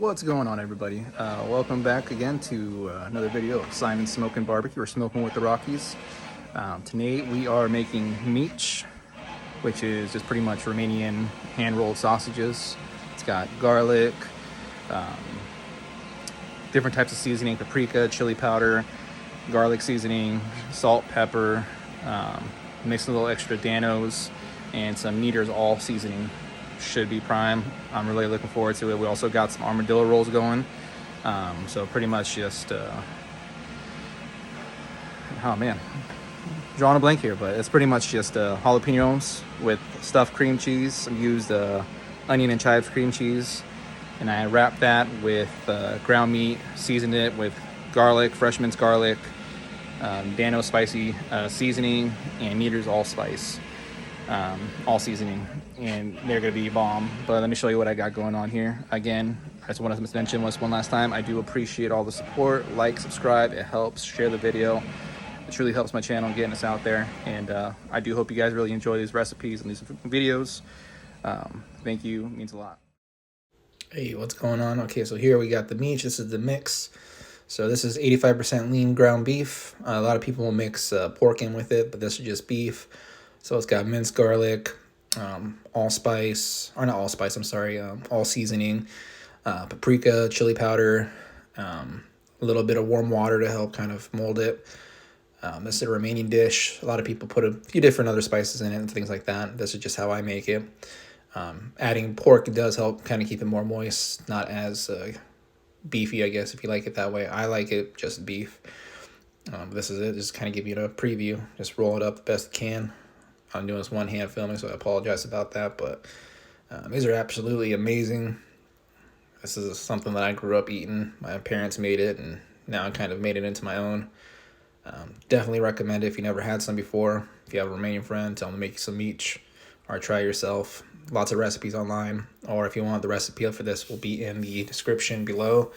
What's going on, everybody? Welcome back again to another video of Simon's Smoking Barbecue, or Smoking with the Rockies. Tonight we are making mici, which is just pretty much Romanian hand-rolled sausages. It's got garlic, different types of seasoning, paprika, chili powder, garlic seasoning, salt, pepper, mixed a little extra danos, and some kneaders all seasoning. Should be prime. I'm really looking forward to it. We also got some armadillo rolls going. So pretty much just, oh man, drawing a blank here, but it's pretty much just jalapeños with stuffed cream cheese. I used onion and chive cream cheese, and I wrapped that with ground meat, seasoned it with garlic, fresh minced garlic, Dano spicy seasoning, and kneaders allspice. All seasoning, and they're gonna be bomb. But let me show you what I got going on here. Again, I just want to mention one last time, I do appreciate all the support. Like, subscribe, it helps. Share the video, it truly helps my channel getting us out there. And I do hope you guys really enjoy these recipes and these videos. Thank you, it means a lot. Hey, what's going on? Okay, so here we got the meat. This is the mix. So this is 85% lean ground beef. A lot of people will mix pork in with it, but this is just beef. So it's got minced garlic, allspice, or not allspice, I'm sorry, all seasoning, paprika, chili powder, a little bit of warm water to help kind of mold it. This is a Romanian dish. A lot of people put a few different other spices in it and things like that. This is just how I make it. Adding pork does help kind of keep it more moist, not as beefy, I guess, if you like it that way. I like it just beef. This is it, just kind of give you a preview. Just roll it up the best you can. I'm doing this one-hand filming, so I apologize about that, but these are absolutely amazing. This is something that I grew up eating. My parents made it, and now I kind of made it into my own. Definitely recommend it if you never had some before. If you have a Romanian friend, tell them to make you some mici, or try yourself. Lots of recipes online, or if you want, the recipe for this will be in the description below.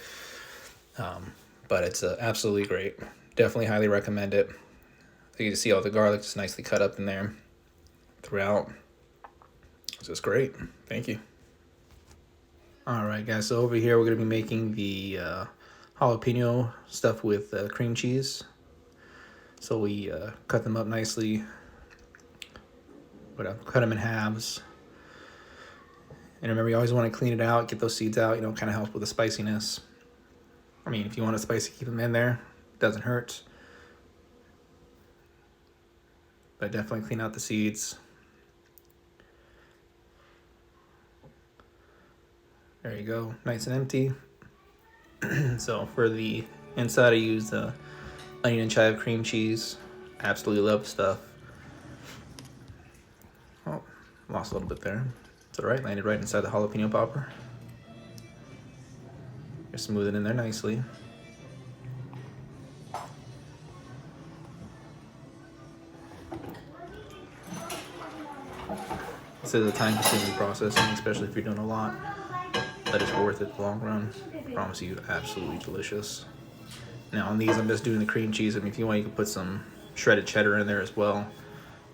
But it's absolutely great. Definitely highly recommend it. You can see all the garlic just nicely cut up in there throughout. It's just great. Thank you. All right, guys, so over here we're going to be making the jalapeno stuff with cream cheese. So we cut them up nicely, but cut them in halves. And remember, you always want to clean it out, get those seeds out, kind of helps with the spiciness. I mean, if you want it spicy, keep them in there. It doesn't hurt. But definitely clean out the seeds. There you go, nice and empty. So for the inside, I used onion and chive cream cheese. Absolutely love the stuff. Oh, lost a little bit there. It's all right, landed right inside the jalapeno popper. Just smooth it in there nicely. This is a time-consuming process, especially if you're doing a lot. But it's worth it in the long run. I promise you, absolutely delicious. Now on these, I'm just doing the cream cheese. I mean, if you want, you can put some shredded cheddar in there as well,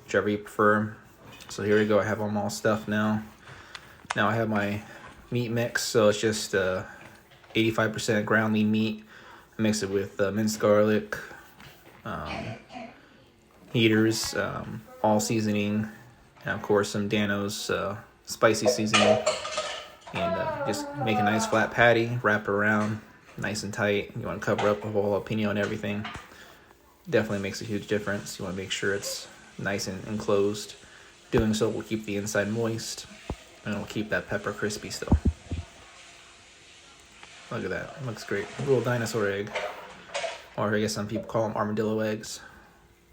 whichever you prefer. So here we go. I have them all stuffed now. Now I have my meat mix. So it's just 85% ground lean meat. I mix it with minced garlic, heaters, all seasoning, and of course some Dano's spicy seasoning. And just make a nice flat patty, wrap it around nice and tight. You want to cover up the whole jalapeno and everything. Definitely makes a huge difference. You want to make sure it's nice and enclosed. Doing so will keep the inside moist, and it'll keep that pepper crispy still. Look at that, it looks great. A little dinosaur egg, or I guess some people call them armadillo eggs.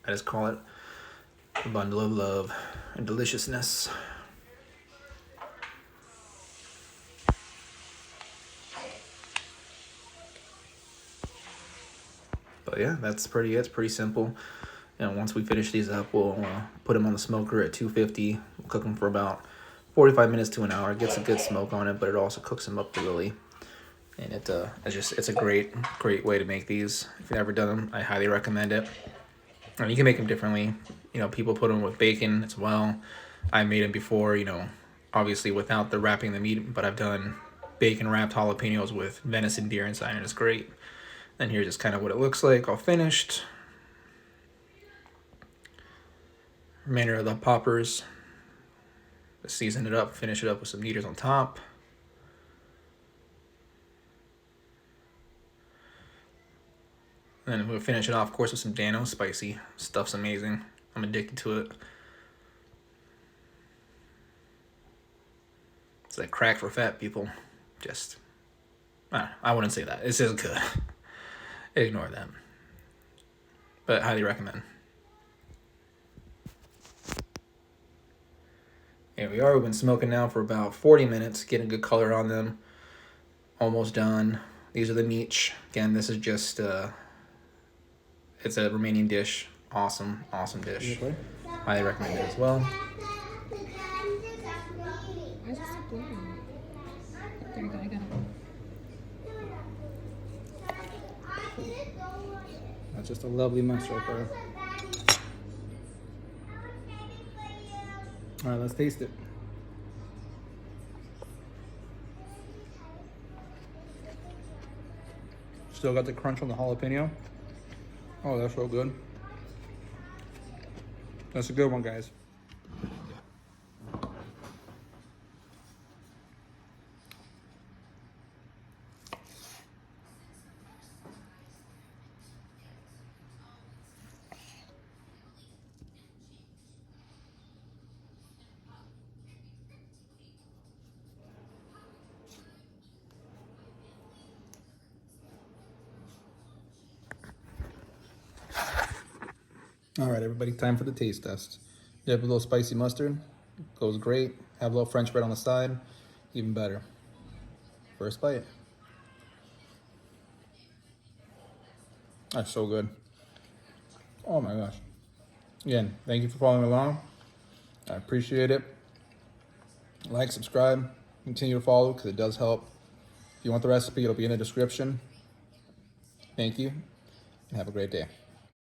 I just call it a bundle of love and deliciousness. But yeah, that's pretty it. It's pretty simple. And once we finish these up, we'll put them on the smoker at 250. We'll cook them for about 45 minutes to an hour. It gets a good smoke on it, but it also cooks them up thoroughly. And it's a great way to make these. If you've never done them, I highly recommend it. And you can make them differently. People put them with bacon as well. I made them before, obviously without the wrapping the meat, but I've done bacon wrapped jalapenos with venison deer inside, and it's great. And here's just kind of what it looks like, all finished. Remainder of the poppers. Just season it up, finish it up with some kneaders on top. And then we'll finish it off, of course, with some Dano. Spicy stuff's amazing. I'm addicted to it. It's like crack for fat people. Just, I wouldn't say that. It's just good. Ignore that. But highly recommend. Here we are. We've been smoking now for about 40 minutes, getting good color on them. Almost done. These are the Mici. Again, this is just, it's a Romanian dish. Awesome, awesome dish. Highly recommend it as well. There you go, I got it. That's just a lovely mess right there. All right, let's taste it. Still got the crunch on the jalapeno. Oh, that's so good. That's a good one, guys. All right, everybody, time for the taste test. Dip a little spicy mustard, goes great. Have a little French bread on the side, even better. First bite. That's so good. Oh my gosh. Again, thank you for following along. I appreciate it. Like, subscribe, continue to follow because it does help. If you want the recipe, it'll be in the description. Thank you, and have a great day.